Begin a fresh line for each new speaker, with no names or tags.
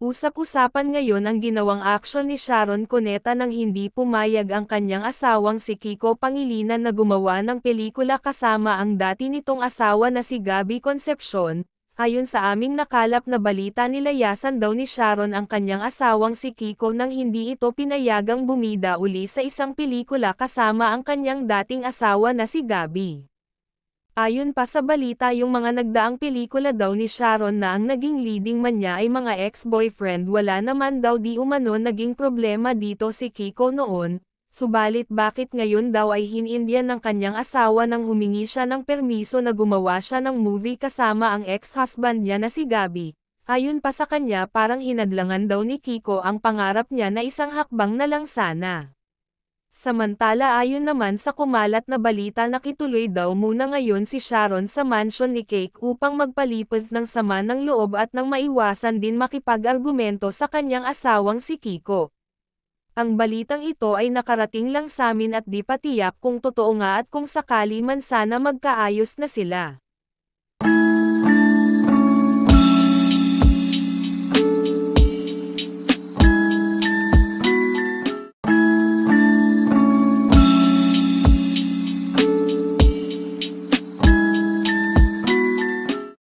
Usap-usapan ngayon ang ginawang aksyon ni Sharon Cuneta nang hindi pumayag ang kanyang asawang si Kiko Pangilinan na gumawa ng pelikula kasama ang dati nitong asawa na si Gabby Concepcion. Ayon sa aming nakalap na balita, nilayasan daw ni Sharon ang kanyang asawang si Kiko nang hindi ito pinayagang bumida uli sa isang pelikula kasama ang kanyang dating asawa na si Gabby. Ayon pa sa balita, yung mga nagdaang pelikula daw ni Sharon na ang naging leading man niya ay mga ex-boyfriend. Wala naman daw di umano naging problema dito si Kiko noon, subalit bakit ngayon daw ay hinindyan ng kanyang asawa nang humingi siya ng permiso na gumawa siya ng movie kasama ang ex-husband niya na si Gabby. Ayon pa sa kanya, parang hinadlangan daw ni Kiko ang pangarap niya na isang hakbang na lang sana. Samantala, ayon naman sa kumalat na balita, nakituloy daw muna ngayon si Sharon sa mansyon ni Cake upang magpalipas ng sama ng loob at nang maiwasan din makipag-argumento sa kanyang asawang si Kiko. Ang balitang ito ay nakarating lang sa amin at di pa tiyak kung totoo nga at kung sakali man sana magkaayos na sila.